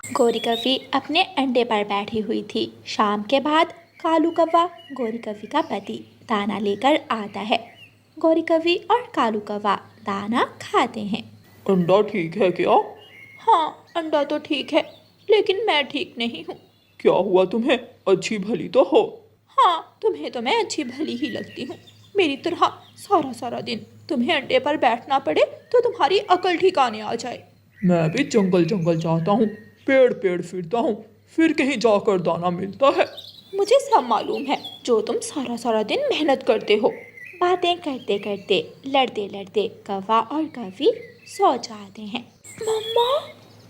گوری کوی اپنے انڈے پر بیٹھی ہوئی تھی۔ شام کے بعد کالو کوا گوری کوی کا پتی دانا لے کر آتا ہے۔ گوری کوی اور کالو کوا دانا کھاتے ہیں۔ انڈا ٹھیک ہے کیا؟ ہاں، انڈا تو ٹھیک ہے، لیکن میں ٹھیک نہیں ہوں۔ کیا ہوا تمہیں؟ اچھی بھلی تو ہو۔ ہاں، تمہیں تو میں اچھی بھلی ہی لگتی ہوں۔ میری طرح سارا دن تمہیں انڈے پر بیٹھنا پڑے تو تمہاری عقل ٹھکانے آ جائے۔ میں بھی جنگل جاتا ہوں، پیڑ پھرتا ہوں، پھر کہیں جا کر دانا ملتا ہے۔ مجھے سب معلوم ہے جو تم سارا دن محنت کرتے ہو۔ باتیں کرتے کرتے لڑتے کوا اور کوی سو جاتے ہیں۔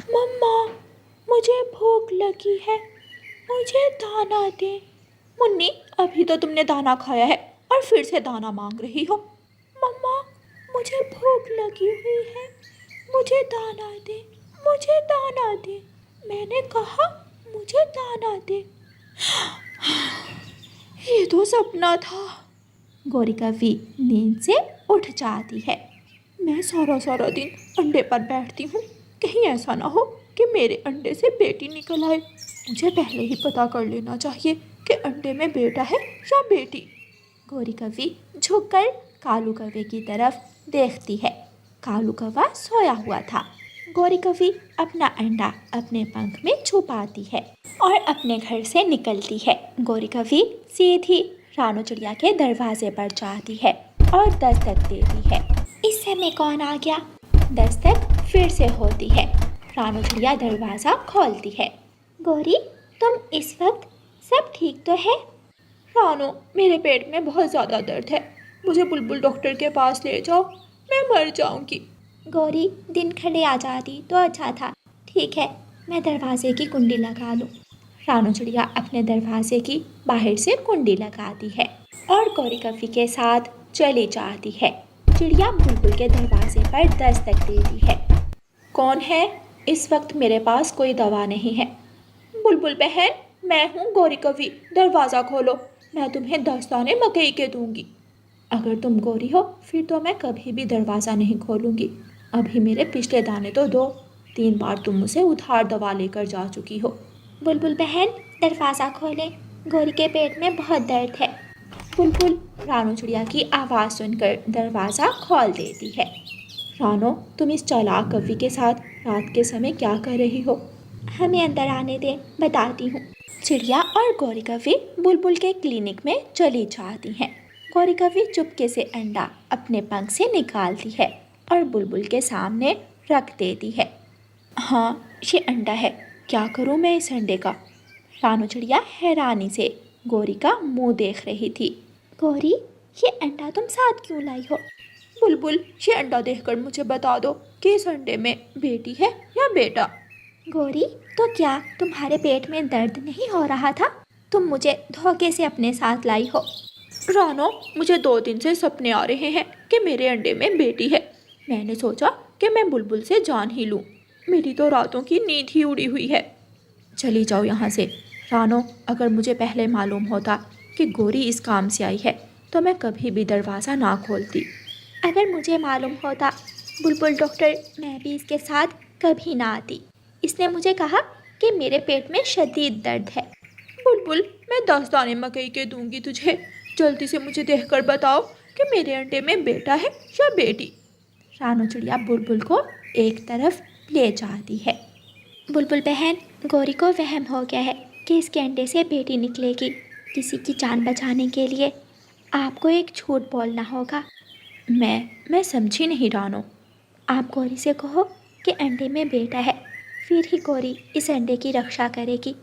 مما مجھے بھوک لگی ہے، مجھے دانا دے۔ منی، ابھی تو تم نے دانا کھایا ہے اور پھر سے دانا مانگ رہی ہو۔ مما مجھے بھوک لگی ہوئی ہے، مجھے دانا دے، مجھے دانا دے۔ میں نے کہا مجھے دانا دے۔ یہ تو سپنا تھا۔ گوری کوی نیند سے اٹھ جاتی ہے۔ میں سارا دن انڈے پر بیٹھتی ہوں، کہیں ایسا نہ ہو کہ میرے انڈے سے بیٹی نکل آئے۔ مجھے پہلے ہی پتا کر لینا چاہیے کہ انڈے میں بیٹا ہے یا بیٹی۔ گوری کوی جھک کر کالو کوے کی طرف دیکھتی ہے۔ کالو کوا سویا ہوا تھا۔ گوری کوی اپنا انڈا اپنے پنکھ میں چھپاتی ہے اور اپنے گھر سے نکلتی ہے۔ گوری کوی سیدھی رانو چڑیا کے دروازے پر جاتی ہے اور دستک دیتی ہے۔ اس سمے کون آ گیا؟ دستک پھر سے ہوتی ہے۔ رانو چڑیا دروازہ کھولتی ہے۔ گوری، تم اس وقت سب ٹھیک تو ہے؟ رانو، میرے پیٹ میں بہت زیادہ درد ہے، مجھے بلبل ڈاکٹر کے پاس لے جاؤ، میں مر جاؤں گی۔ گوری، دن کھلے آ جاتی تو اچھا تھا۔ ٹھیک ہے، میں دروازے کی کنڈی لگا لوں۔ رانو چڑیا اپنے دروازے کی باہر سے کنڈی لگاتی ہے اور گوری کوی کے ساتھ چلی جاتی ہے۔ چڑیا بلبل کے دروازے پر دستک دیتی ہے۔ کون ہے؟ اس وقت میرے پاس کوئی دوا نہیں ہے۔ بلبل بہن، میں ہوں گوری کوی، دروازہ کھولو، میں تمہیں 10 دانے مکئی کے دوں گی۔ اگر تم گوری ہو پھر تو میں کبھی بھی دروازہ نہیں کھولوں گی۔ ابھی میرے پچھلے دانے تو دو، 3 بار تم مجھ سے ادھار دوا لے کر جا چکی ہو۔ بلبل بہن، دروازہ کھولیں، گوری کے پیٹ میں بہت درد ہے۔ بلبل رانو چڑیا کی آواز سن کر دروازہ کھول دیتی ہے۔ رانو، تم اس چالاک کوی کے ساتھ رات کے سمے کیا کر رہی ہو؟ ہمیں اندر آنے دیں، بتاتی ہوں۔ چڑیا اور گوری کوی بلبل کے کلینک میں چلی جاتی ہیں۔ گوری کوی چپکے سے انڈا اپنے پنکھ سے نکالتی ہے اور بلبل کے سامنے رکھ دیتی ہے۔ ہاں، یہ انڈا ہے، کیا کروں میں اس انڈے کا؟ رانو چڑیا حیرانی سے گوری کا منہ دیکھ رہی تھی۔ گوری، یہ انڈا تم ساتھ کیوں لائی ہو؟ بلبل، یہ انڈا دیکھ کر مجھے بتا دو کہ اس انڈے میں بیٹی ہے یا بیٹا۔ گوری، تو کیا تمہارے پیٹ میں درد نہیں ہو رہا تھا؟ تم مجھے دھوکے سے اپنے ساتھ لائی ہو۔ رانو، مجھے 2 دن سے سپنے آ رہے ہیں کہ میرے انڈے میں بیٹی ہے۔ میں نے سوچا کہ میں بلبل سے جان ہی لوں، میری تو راتوں کی نیند ہی اڑی ہوئی ہے۔ چلی جاؤ یہاں سے۔ رانو، اگر مجھے پہلے معلوم ہوتا کہ گوری اس کام سے آئی ہے تو میں کبھی بھی دروازہ نہ کھولتی۔ اگر مجھے معلوم ہوتا بلبل ڈاکٹر، میں بھی اس کے ساتھ کبھی نہ آتی۔ اس نے مجھے کہا کہ میرے پیٹ میں شدید درد ہے۔ بلبل، میں 10 دانے مکئی کے دوں گی تجھے، جلدی سے مجھے دیکھ کر بتاؤ کہ میرے انڈے میں بیٹا ہے یا بیٹی۔ رانو چڑیا بلبل کو ایک طرف لے جاتی ہے۔ بلبل بہن، گوری کو وہم ہو گیا ہے کہ اس کے انڈے سے بیٹی نکلے گی۔ کسی کی جان بچانے کے لیے آپ کو ایک جھوٹ بولنا ہوگا۔ میں سمجھی نہیں رانو۔ آپ گوری سے کہو کہ انڈے میں بیٹا ہے، پھر ہی گوری اس انڈے کی رکشا کرے گی،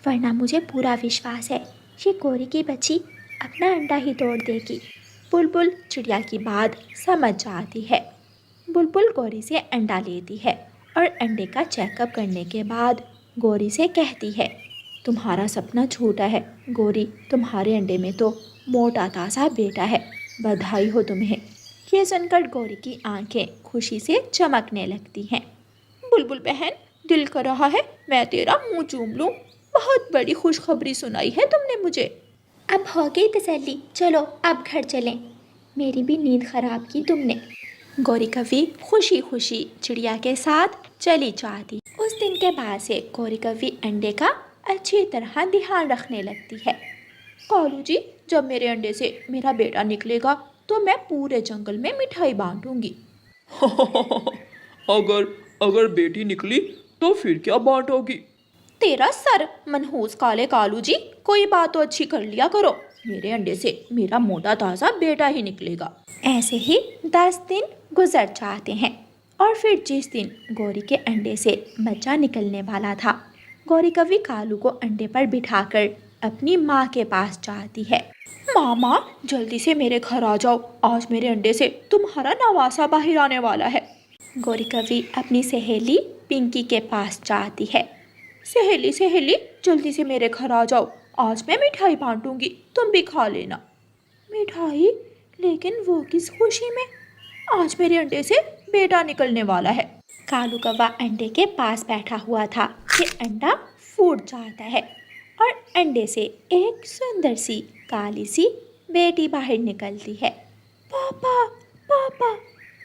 ورنہ مجھے پورا وشواس ہے یہ گوری کی بچی اپنا انڈا ہی توڑ دے گی۔ بلبل چڑیا کی بات سمجھ جاتی ہے۔ بلبل گوری سے انڈا لیتی ہے اور انڈے کا چیک اپ کرنے کے بعد گوری سے کہتی ہے، تمہارا سپنا جھوٹا ہے گوری، تمہارے انڈے میں تو موٹا تازہ بیٹا ہے، بدھائی ہو تمہیں۔ یہ سن کر گوری کی آنکھیں خوشی سے چمکنے لگتی ہیں۔ بلبل بہن، دل کر رہا ہے میں تیرا منہ چوم لوں، بہت بڑی خوشخبری سنائی ہے تم نے مجھے۔ اب ہو گئی تسلی، چلو اب گھر چلیں، میری بھی نیند خراب کی تم نے۔ गौरी कवि खुशी खुशी चिड़िया के साथ चली जाती। उस दिन के बाद से गौरी कवि अंडे का अच्छी तरह ध्यान रखने लगती है। कालू जी, जब मेरे अंडे से मेरा बेटा निकलेगा तो मैं पूरे जंगल में मिठाई बांटूंगी। अगर अगर बेटी निकली तो फिर क्या बांटोगी? तेरा सर मनहूस काले कालू जी, कोई बात तो अच्छी कर लिया करो। मेरे अंडे से मेरा मोटा ताजा बेटा ही निकलेगा। ऐसे ही 10 दिन गुजर जाते हैं और फिर जिस दिन गौरी के अंडे से बच्चा निकलने वाला था, गौरी कवि कालू को अंडे पर बिठाकर अपनी माँ के पास जाती है। मामा, जल्दी से मेरे घर आ जाओ, आज मेरे अंडे से तुम्हारा नवासा बाहर आने वाला है। गौरी कवि अपनी सहेली पिंकी के पास जाती है। सहेली सहेली, जल्दी से मेरे घर आ जाओ, आज मैं मिठाई बांटूंगी, तुम भी खा लेना। मिठाई? लेकिन वो किस खुशी में? आज मेरे अंडे से बेटा निकलने वाला है। कालू कौवा अंडे के पास बैठा हुआ था कि अंडा फूट जाता है और अंडे से एक सुंदर सी काली सी बेटी बाहर निकलती है। पापा, पापा,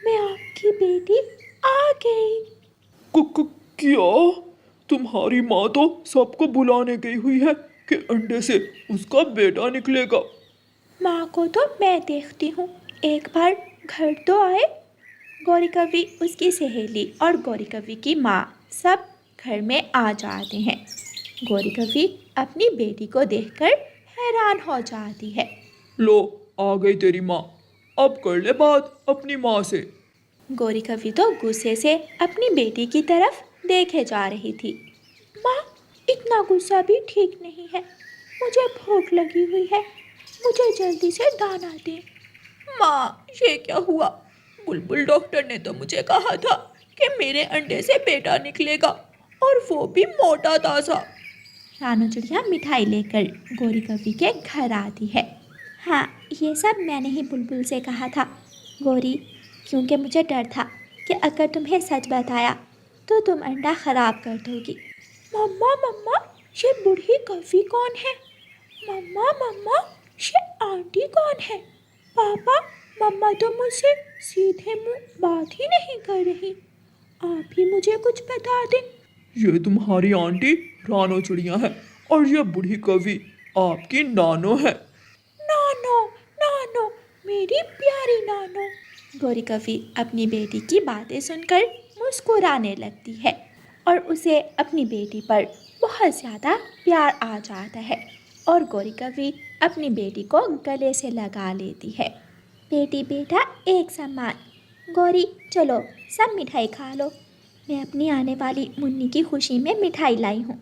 मैं आपकी बेटी आ गई। क्या? तुम्हारी माँ तो सबको बुलाने गई हुई है कि अंडे से उसका बेटा निकलेगा। माँ को तो मैं देखती हूँ, एक बार घर तो आए। गौरी कवि, उसकी सहेली और गौरी कवि की माँ सब घर में आ जाते हैं। गौरी कवि अपनी बेटी को देखकर हैरान हो जाती है। लो, आ गई तेरी माँ, अब कर ले बात अपनी माँ से। गौरी कवि तो गुस्से से अपनी बेटी की तरफ देखे जा रही थी। माँ, इतना गुस्सा भी ठीक नहीं है, मुझे भूख लगी हुई है, मुझे जल्दी से दाना दे। माँ, ये क्या हुआ? बुलबुल डॉक्टर ने तो मुझे कहा था कि मेरे अंडे से बेटा निकलेगा, और वो भी मोटा ताजा। रानू चिड़िया मिठाई लेकर गौरी कवि के घर आती है। हाँ, ये सब मैंने ही बुलबुल से कहा था गौरी, क्योंकि मुझे डर था कि अगर तुम्हें सच बताया तो तुम अंडा खराब कर दोगी। मम्मा मम्मा, ये बूढ़ी कवि कौन है? मम्मा मम्मा, ये आंटी कौन है? पापा, मम्मा तो मुझसे सीधे मुंह बात ही नहीं कर रही, आप ही मुझे कुछ बता दें। ये तुम्हारी आंटी रानो चिड़िया है और ये बूढ़ी कवि आपकी नानो है। नानो, नानो, मेरी प्यारी नानो। गौरी कवि अपनी बेटी की बातें सुनकर मुस्कुराने लगती है और उसे अपनी बेटी पर बहुत ज़्यादा प्यार आ जाता है और गौरी कवि अपनी बेटी को गले से लगा लेती है। बेटी बेटा एक समान। गौरी, चलो सब मिठाई खा लो, मैं अपनी आने वाली मुन्नी की खुशी में मिठाई लाई हूँ।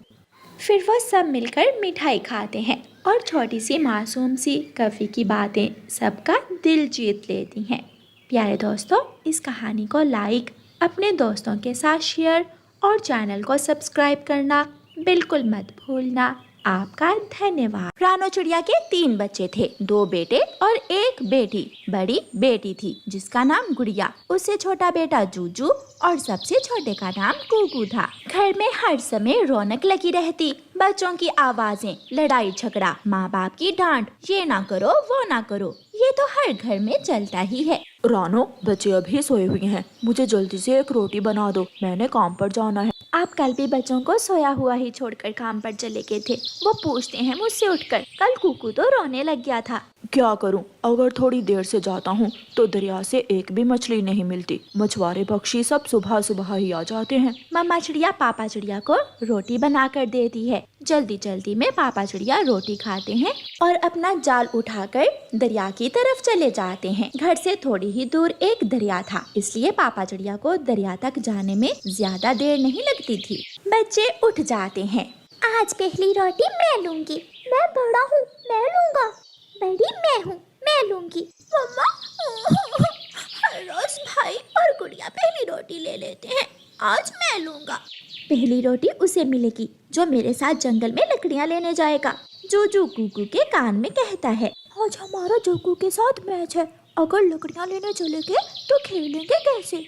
फिर वो सब मिलकर मिठाई खाते हैं और छोटी सी मासूम सी कवि की बातें सबका दिल जीत लेती हैं। प्यारे दोस्तों, इस कहानी को लाइक, अपने दोस्तों के साथ शेयर और चैनल को सब्सक्राइब करना बिल्कुल मत भूलना। आपका धन्यवाद। रानो चिड़िया के 3 बच्चे थे, 2 बेटे और 1 बेटी। बड़ी बेटी थी जिसका नाम गुड़िया, उससे छोटा बेटा जूजू और सबसे छोटे का नाम कुकू था। घर में हर समय रौनक लगी रहती, बच्चों की आवाजें, लड़ाई झगड़ा, माँ बाप की डांट, ये ना करो वो ना करो, ये तो हर घर में चलता ही है। रानो, बच्चे अभी सोए हुए हैं, मुझे जल्दी से एक रोटी बना दो, मैंने काम पर जाना है। आप कल भी बच्चों को सोया हुआ ही छोड़कर काम पर चले गए थे। वो पूछते हैं मुझसे उठकर, कल कुकू तो रोने लग गया था। क्या करूं, अगर थोड़ी देर से जाता हूं तो दरिया से एक भी मछली नहीं मिलती। मछुआरे पक्षी सब सुबह सुबह ही आ जाते हैं। मम्मा चिड़िया पापा चिड़िया को रोटी बना कर देती है। जल्दी जल्दी में पापा चिड़िया रोटी खाते हैं और अपना जाल उठाकर दरिया की तरफ चले जाते हैं। घर से थोड़ी ही दूर एक दरिया था, इसलिए पापा चिड़िया को दरिया तक जाने में ज्यादा देर नहीं लगती थी। बच्चे उठ जाते हैं। आज पहली रोटी मैं लूंगी। मैं बड़ा हूँ, मैं लूंगा। बड़ी मैं हूँ, मैं लूंगी। मम्मा, रोज भाई और गुड़िया पहली रोटी ले लेते हैं, आज मैं लूंगा। पहली रोटी उसे मिलेगी जो मेरे साथ जंगल में लकड़ियाँ लेने जाएगा। जूजू कुकू के कान में कहता है, आज हमारा जग्गू के साथ मैच है, अगर लकड़ियाँ लेने चलेंगे तो खेलेंगे कैसे?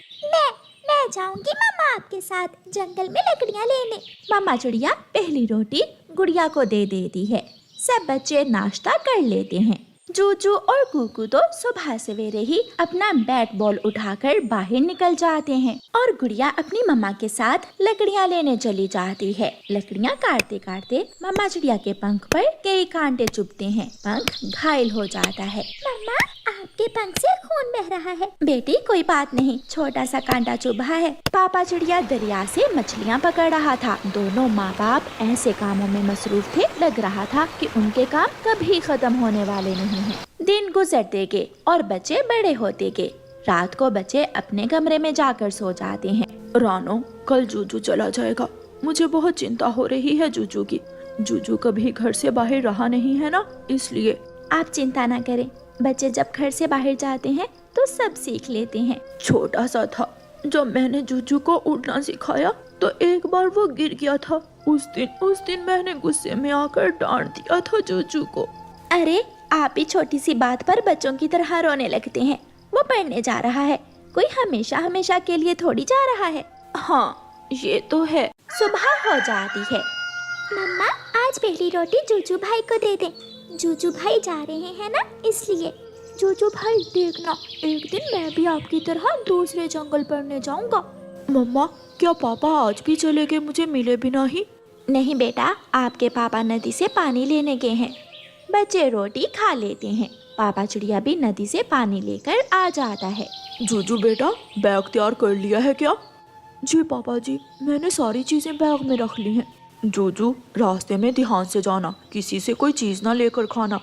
मैं जाऊंगी मम्मा आपके साथ जंगल में लकड़ियाँ लेने। मम्मा चिड़िया पहली रोटी गुड़िया को दे देती है। सब बच्चे नाश्ता कर लेते हैं। जूजू और कुकू तो सुबह सवेरे ही अपना बैट बॉल उठाकर बाहर निकल जाते हैं और गुड़िया अपनी मम्मा के साथ लकड़ियाँ लेने चली जाती है। लकड़ियाँ काटते काटते मम्मा चिड़िया के पंख पर कई कांटे चुभते हैं। पंख घायल हो जाता है। मम्मा, आपके पंख से खून बह रहा है। बेटी कोई बात नहीं, छोटा सा कांटा चुभा है। पापा चिड़िया दरिया से मछलियाँ पकड़ रहा था। दोनों माँ बाप ऐसे कामों में मसरूफ थे, लग रहा था कि उनके काम कभी खत्म होने वाले नहीं हैं। दिन गुजरते गए और बच्चे बड़े होते गए। रात को बच्चे अपने कमरे में जाकर सो जाते हैं। रानो, कल जूजू चला जाएगा। मुझे बहुत चिंता हो रही है जूजू की। जूजू कभी घर से बाहर रहा नहीं है ना, इसलिए। आप चिंता ना करें, बच्चे जब घर से बाहर जाते हैं तो सब सीख लेते हैं। छोटा सा था, जब मैंने जूजू को उड़ना सिखाया तो एक बार वो गिर गया था। उस दिन मैंने गुस्से में आकर डांट दिया था जूजू को। अरे, आप ही छोटी सी बात पर बच्चों की तरह रोने लगते हैं। वो पढ़ने जा रहा है, कोई हमेशा हमेशा के लिए थोड़ी जा रहा है। हाँ, ये तो है। सुबह हो जाती है। मम्मा, आज पहली रोटी जूजू भाई को दे दें। जूजू भाई जा रहे हैं ना, इसलिए। जूजू भाई, देखना, एक दिन मैं भी आपकी तरह दूसरे जंगल पढ़ने जाऊंगा। मम्मा, क्या पापा आज भी चले गए, मुझे मिले भी नहीं? नहीं बेटा, आपके पापा नदी से पानी लेने गए हैं। बच्चे रोटी खा लेते हैं। पापा चिड़िया भी नदी से पानी लेकर आ जाता है। जूजू बेटा, बैग तैयार कर लिया है क्या? जी पापा जी, मैंने सारी चीजें बैग में रख ली हैं। जूजू, रास्ते में ध्यान से जाना, किसी से कोई चीज ना लेकर खाना।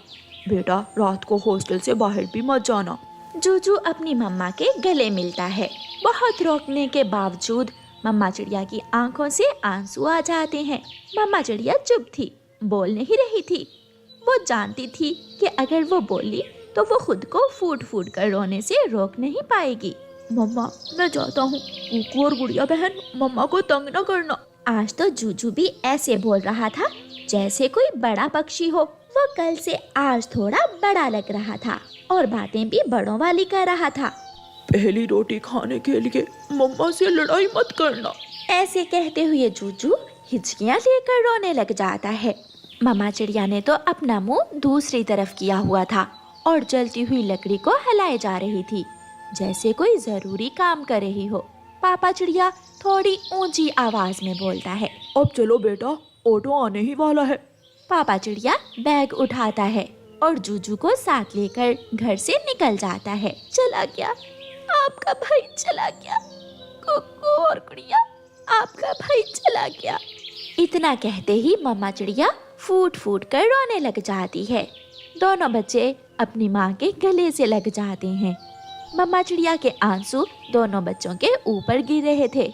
बेटा, रात को हॉस्टल से बाहर भी मत जाना। जूजू अपनी मम्मा के गले मिलता है। बहुत रोकने के बावजूद मम्मा चिड़िया की आंखों से आंसू आ जाते हैं। मम्मा चिड़िया चुप थी, बोल नहीं रही थी। वो जानती थी कि अगर वो बोली तो वो खुद को फूट फूट कर रोने से रोक नहीं पाएगी। मम्मा, मैं जाता हूँ। कुकू और गुड़िया बहन, मम्मा को तंग न करना। आज तो जूजू भी ऐसे बोल रहा था जैसे कोई बड़ा पक्षी हो। वो कल से आज थोड़ा बड़ा लग रहा था और बातें भी बड़ों वाली कर रहा था। पहली रोटी खाने के लिए मम्मा से लड़ाई मत करना। ऐसे कहते हुए जूजू हिचकियां लेकर रोने लग जाता है। मम्मा चिड़िया ने तो अपना मुंह दूसरी तरफ किया हुआ था और जलती हुई लकड़ी को हिलाए जा रही थी, जैसे कोई जरूरी काम कर रही हो। पापा चिड़िया थोड़ी ऊंची आवाज में बोलता है, अब चलो बेटा, ऑटो आने ही वाला है। पापा चिड़िया बैग उठाता है और जूजू को साथ लेकर घर से निकल जाता है। चला गया, आपका भाई चला गया। कुकू और गुड़िया, आपका भाई चला गया। इतना कहते ही मम्मा चिड़िया फूट फूट कर रोने लग जाती है। दोनों बच्चे अपनी माँ के गले से लग जाते हैं। मम्मा चिड़िया के आंसू दोनों बच्चों के ऊपर गिर रहे थे।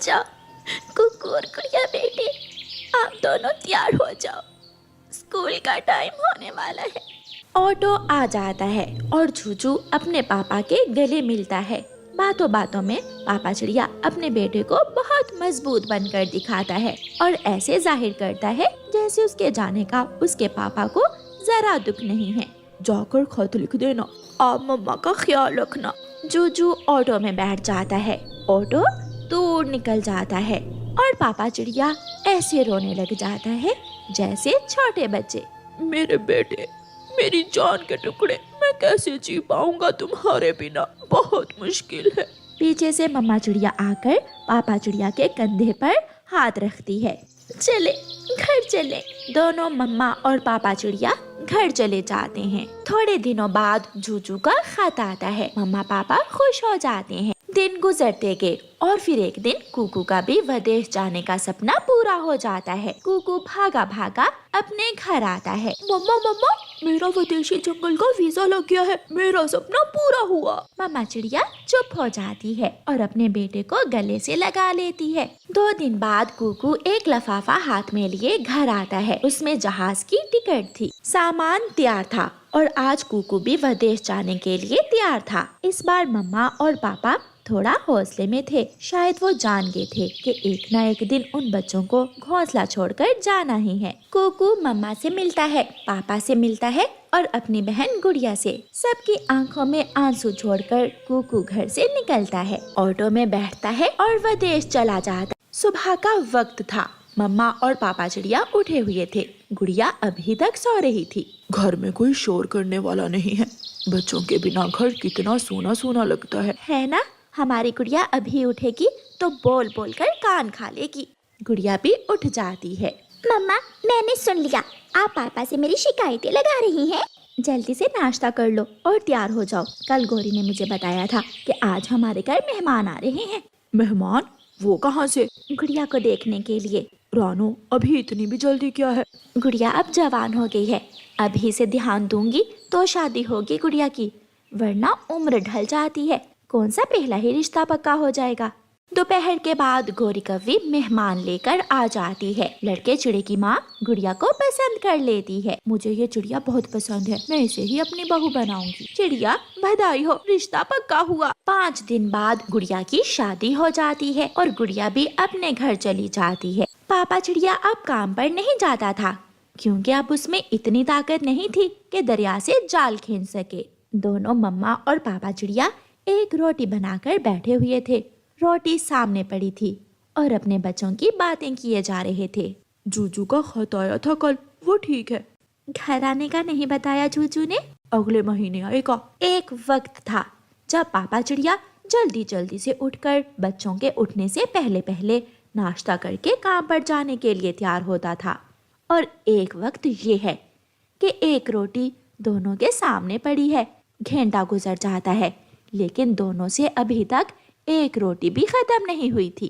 जाओ कुकू और गुड़िया बेटे, आप दोनों तैयार हो जाओ, स्कूल का टाइम होने वाला है। ऑटो आ जाता है और जूजू अपने पापा के गले मिलता है। बातों बातों में पापा चिड़िया अपने बेटे को बहुत मजबूत बनकर दिखाता है और ऐसे जाहिर करता है जैसे उसके जाने का उसके पापा को जरा दुख नहीं है। जाकर खत लिख देना, आप मम्मा का ख्याल रखना। जूजू ऑटो में बैठ जाता है। ऑटो दूर निकल जाता है और पापा चिड़िया ऐसे रोने लग जाता है जैसे छोटे बच्चे। मेरे बेटे, मेरी जान के टुकड़े, मैं कैसे जी पाऊंगा तुम्हारे बिना, बहुत मुश्किल है। पीछे से मम्मा चिड़िया आकर पापा चिड़िया के कंधे पर हाथ रखती है। चले, घर चले। दोनों मम्मा और पापा चिड़िया घर चले जाते हैं। थोड़े दिनों बाद जूजू का खत आता है। मम्मा पापा खुश हो जाते हैं। दिन गुजरते गए और फिर एक दिन कुकू का भी विदेश जाने का सपना पूरा हो जाता है। कुकू भागा भागा अपने घर आता है। मम्मा मम्मा, मेरा विदेशी जंगल का वीजा लग गया है, मेरा सपना पूरा हुआ। मम्मा चिड़िया चुप हो जाती है और अपने बेटे को गले से लगा लेती है। 2 दिन बाद कुकू एक लिफाफा हाथ में लिए घर आता है। उसमें जहाज की टिकट थी, सामान तैयार था और आज कुकू भी विदेश जाने के लिए तैयार था। इस बार मम्मा और पापा थोड़ा हौसले में थे। शायद वो जान गए थे कि एक ना एक दिन उन बच्चों को घोंसला छोड़कर जाना ही है। कुकू मम्मा से मिलता है, पापा से मिलता है और अपनी बहन गुड़िया से। सबकी आंखों में आंसू छोड़कर कुकू घर से निकलता है, ऑटो में बैठता है और विदेश चला जाता। सुबह का वक्त था। मम्मा और पापा चिड़िया उठे हुए थे। गुड़िया अभी तक सो रही थी। घर में कोई शोर करने वाला नहीं है। बच्चों के बिना घर कितना सूना सूना लगता है ना? हमारी गुड़िया अभी उठेगी तो बोल बोल कर कान खा लेगी। गुड़िया भी उठ जाती है। मम्मा, मैंने सुन लिया, आप पापा से मेरी शिकायतें लगा रही हैं। जल्दी से नाश्ता कर लो और तैयार हो जाओ। कल गौरी ने मुझे बताया था कि आज हमारे घर मेहमान आ रहे हैं। मेहमान? वो कहाँ से? गुड़िया को देखने के लिए। रानो, अभी इतनी भी जल्दी क्या है? गुड़िया अब जवान हो गई है। अभी से ध्यान दूंगी तो शादी होगी गुड़िया की, वरना उम्र ढल जाती है। कौन सा पहला ही रिश्ता पक्का हो जाएगा। दोपहर के बाद गौरी कव्वी मेहमान लेकर आ जाती है। लड़के चिड़े की माँ गुड़िया को पसंद कर लेती है। मुझे ये चिड़िया बहुत पसंद है, मैं इसे ही अपनी बहू बनाऊंगी। चिड़िया बधाई हो, रिश्ता पक्का हुआ। 5 दिन बाद गुड़िया की शादी हो जाती है और गुड़िया भी अपने घर चली जाती है। पापा चिड़िया अब काम पर नहीं जाता था, क्योंकि अब उसमें इतनी ताकत नहीं थी कि दरिया से जाल खींच सके। दोनों मम्मा और पापा चिड़िया एक रोटी बनाकर बैठे हुए थे। रोटी सामने पड़ी थी और अपने बच्चों की बातें किए जा रहे थे। जूजू का खत आया था कल, वो ठीक है। घर आने का नहीं बताया जूजू ने? अगले महीने आएगा। एक वक्त था जब पापा चिड़िया जल्दी जल्दी से उठकर बच्चों के उठने से पहले पहले नाश्ता करके काम पर जाने के लिए तैयार होता था। और एक वक्त ये है कि एक रोटी दोनों के सामने पड़ी है। घंटा गुजर जाता है, लेकिन दोनों से अभी तक एक रोटी भी खत्म नहीं हुई थी।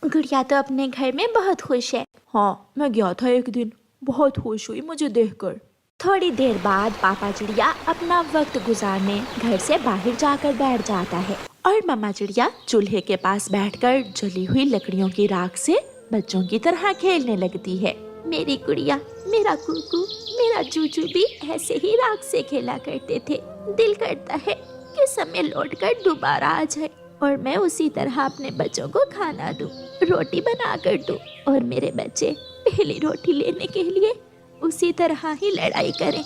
गुड़िया तो अपने घर में बहुत खुश है। हाँ, मैं गया था एक दिन, बहुत खुश हुई मुझे देखकर। थोड़ी देर बाद पापा चिड़िया अपना वक्त गुजारने घर से बाहर जाकर बैठ जाता है और मम्मा चिड़िया चूल्हे के पास बैठकर जली हुई लकड़ियों की राख से बच्चों की तरह खेलने लगती है। मेरी गुड़िया, मेरा कुकू, मेरा जूजू भी ऐसे ही राख से खेला करते थे। दिल करता है कि समय लौटकर दोबारा आ जाए और मैं उसी तरह अपने बच्चों को खाना दूं, रोटी बना कर दूं और मेरे बच्चे पहली रोटी लेने के लिए उसी तरह ही लड़ाई करें।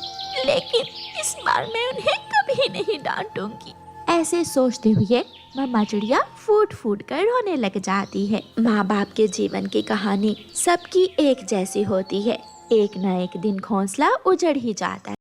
लेकिन इस बार मैं उन्हें कभी नहीं डांटूंगी। ऐसे सोचते हुए मम्मा चिड़िया फूट फूट कर रोने लग जाती है। माँ बाप के जीवन की कहानी सबकी एक जैसी होती है। एक न एक दिन घोंसला उजड़ ही जाता है।